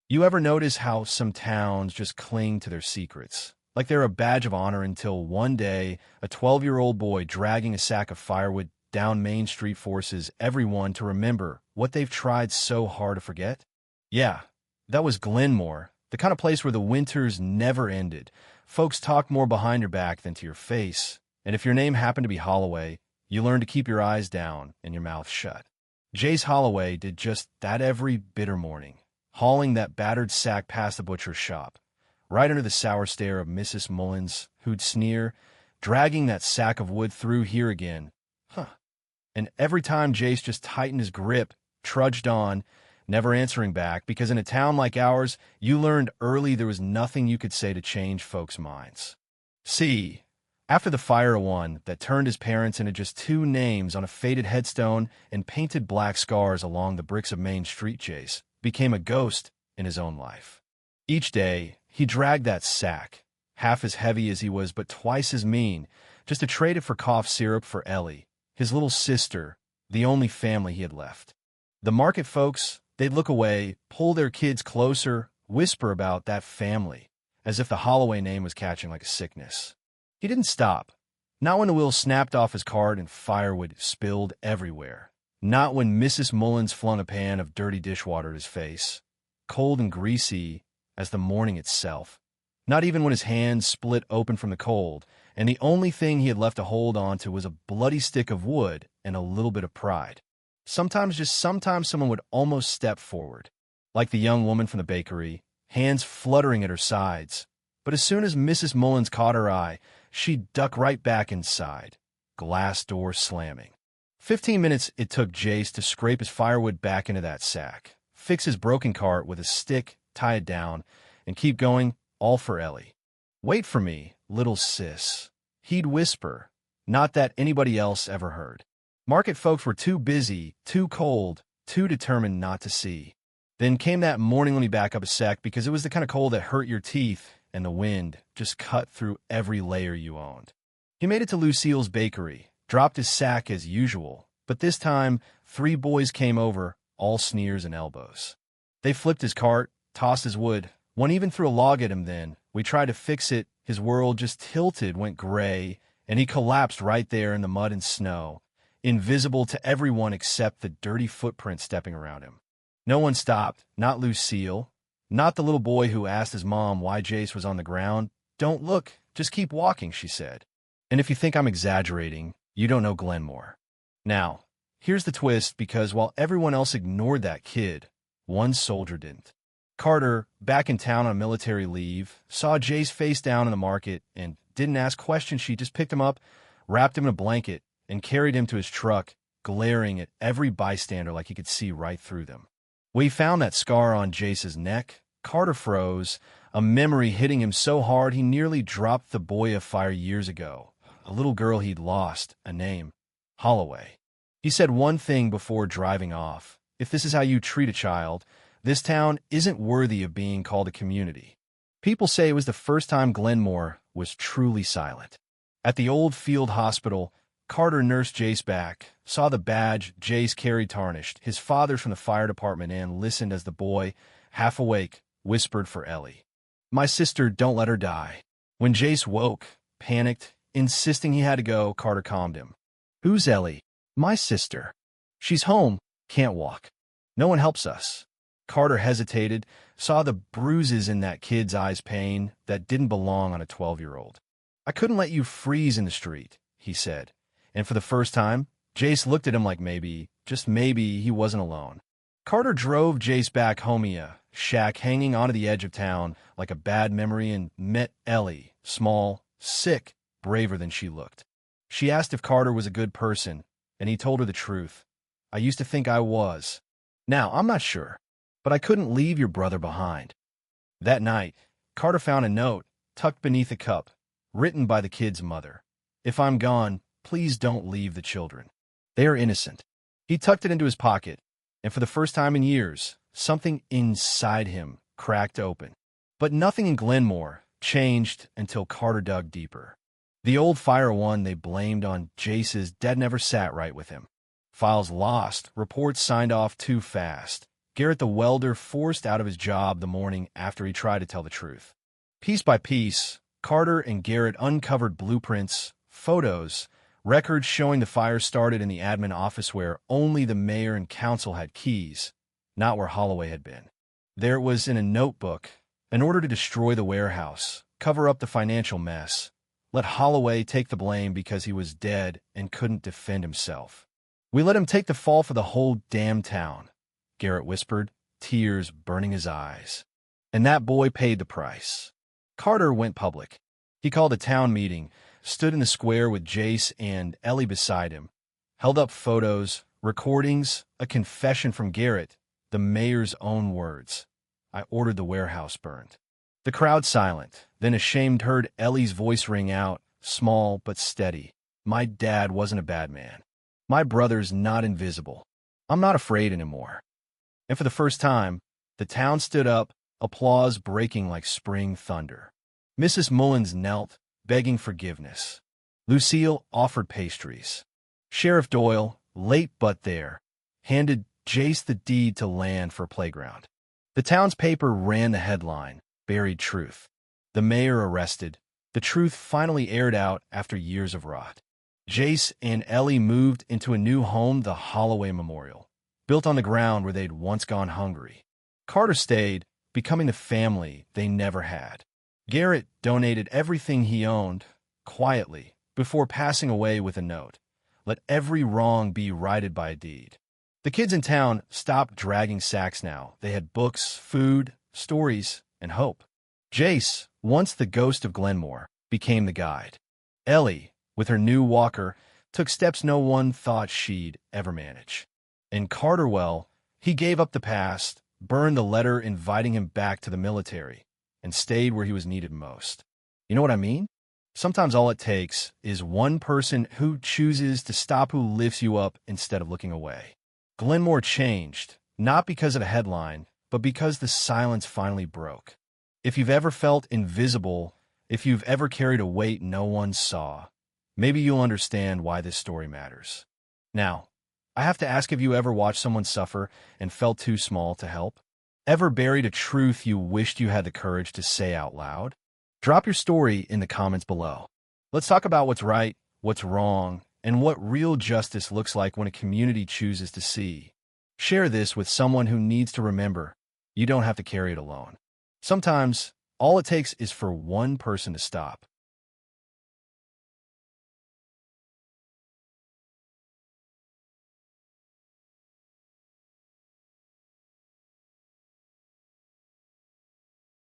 You ever notice how some towns just cling to their secrets? Like they're a badge of honor until one day, a 12-year-old boy dragging a sack of firewood down Main Street forces everyone to remember what they've tried so hard to forget? Yeah, that was Glenmore, the kind of place where the winters never ended. Folks talked more behind your back than to your face, and if your name happened to be Holloway, you learned to keep your eyes down and your mouth shut. Jace Holloway did just that every bitter morning, hauling that battered sack past the butcher's shop, right under the sour stare of Mrs. Mullins, who'd sneer, dragging that sack of wood through here again. Huh. And every time Jace just tightened his grip, trudged on, never answering back, because in a town like ours, you learned early there was nothing you could say to change folks' minds. See, after the fire of one that turned his parents into just two names on a faded headstone and painted black scars along the bricks of Main Street, Jace became a ghost in his own life. Each day, he dragged that sack, half as heavy as he was but twice as mean, just to trade it for cough syrup for Ellie, his little sister, the only family he had left. The market folks, they'd look away, pull their kids closer, whisper about that family, as if the Holloway name was catching like a sickness. He didn't stop. Not when the wheel snapped off his cart and firewood spilled everywhere. Not when Mrs. Mullins flung a pan of dirty dishwater at his face, cold and greasy as the morning itself. Not even when his hands split open from the cold, and the only thing he had left to hold on to was a bloody stick of wood and a little bit of pride. Sometimes someone would almost step forward, like the young woman from the bakery, hands fluttering at her sides. But as soon as Mrs. Mullins caught her eye, she'd duck right back inside, glass door slamming. 15 minutes it took Jace to scrape his firewood back into that sack, fix his broken cart with a stick, tie it down, and keep going, all for Ellie. "Wait for me, little sis," he'd whisper, not that anybody else ever heard. Market folks were too busy, too cold, too determined not to see. Then came that morning when he back up a sec because it was the kind of cold that hurt your teeth, and the wind just cut through every layer you owned. He made it to Lucille's bakery, dropped his sack as usual, but this time 3 boys came over, all sneers and elbows. They flipped his cart, tossed his wood, one even threw a log at him then. We tried to fix it, his world just tilted, went gray, and he collapsed right there in the mud and snow, invisible to everyone except the dirty footprint stepping around him. No one stopped, not Lucille, not the little boy who asked his mom why Jace was on the ground. "Don't look, just keep walking," she said. And if you think I'm exaggerating, you don't know Glenmore. Now, here's the twist, because while everyone else ignored that kid, one soldier didn't. Carter, back in town on military leave, saw Jace face down in the market and didn't ask questions. She just picked him up, wrapped him in a blanket, and carried him to his truck, glaring at every bystander like he could see right through them. We found that scar on Jace's neck. Carter froze, a memory hitting him so hard he nearly dropped the boy of fire years ago. A little girl he'd lost, a name, Holloway. He said one thing before driving off: "If this is how you treat a child, this town isn't worthy of being called a community." People say it was the first time Glenmore was truly silent. At the old field hospital, Carter nursed Jace back, saw the badge Jace carried tarnished, his father from the fire department, and listened as the boy, half awake, whispered for Ellie. "My sister, don't let her die." When Jace woke, panicked, insisting he had to go, Carter calmed him. "Who's Ellie?" "My sister. She's home, can't walk. No one helps us." Carter hesitated, saw the bruises in that kid's eyes, pain that didn't belong on a 12-year-old. "I couldn't let you freeze in the street," he said. And for the first time, Jace looked at him like maybe, just maybe, he wasn't alone. Carter drove Jace back home, a shack hanging onto the edge of town like a bad memory, and met Ellie, small, sick, braver than she looked. She asked if Carter was a good person, and he told her the truth. "I used to think I was. Now, I'm not sure, but I couldn't leave your brother behind." That night, Carter found a note tucked beneath a cup, written by the kid's mother. "If I'm gone, please don't leave the children. They are innocent." He tucked it into his pocket, and for the first time in years, something inside him cracked open. But nothing in Glenmore changed until Carter dug deeper. The old fire one they blamed on Jace's dead never sat right with him. Files lost, reports signed off too fast, Garrett the welder forced out of his job the morning after he tried to tell the truth. Piece by piece, Carter and Garrett uncovered blueprints, photos, records showing the fire started in the admin office where only the mayor and council had keys, not where Holloway had been. There it was in a notebook, in order to destroy the warehouse, cover up the financial mess, let Holloway take the blame because he was dead and couldn't defend himself. "We let him take the fall for the whole damn town," Garrett whispered, tears burning his eyes. "And that boy paid the price." Carter went public. He called a town meeting, stood in the square with Jace and Ellie beside him, held up photos, recordings, a confession from Garrett, the mayor's own words. "I ordered the warehouse burned." The crowd silent, then ashamed heard Ellie's voice ring out, small but steady. "My dad wasn't a bad man. My brother's not invisible. I'm not afraid anymore." And for the first time, the town stood up, applause breaking like spring thunder. Mrs. Mullins knelt, begging forgiveness. Lucille offered pastries. Sheriff Doyle, late but there, handed Jace the deed to land for a playground. The town's paper ran the headline, "Buried Truth." The mayor arrested. The truth finally aired out after years of rot. Jace and Ellie moved into a new home, the Holloway Memorial, built on the ground where they'd once gone hungry. Carter stayed, becoming the family they never had. Garrett donated everything he owned, quietly, before passing away with a note. Let every wrong be righted by a deed. The kids in town stopped dragging sacks now. They had books, food, stories, and hope. Jace, once the ghost of Glenmore, became the guide. Ellie, with her new walker, took steps no one thought she'd ever manage. And Carter, well, he gave up the past, burned the letter inviting him back to the military, and stayed where he was needed most. You know what I mean? Sometimes all it takes is one person who chooses to stop, who lifts you up instead of looking away. Glenmore changed, not because of a headline, but because the silence finally broke. If you've ever felt invisible, if you've ever carried a weight no one saw, maybe you'll understand why this story matters. Now, I have to ask, have you ever watched someone suffer and felt too small to help? Ever buried a truth you wished you had the courage to say out loud? Drop your story in the comments below. Let's talk about what's right, what's wrong, and what real justice looks like when a community chooses to see. Share this with someone who needs to remember you don't have to carry it alone. Sometimes, all it takes is for one person to stop.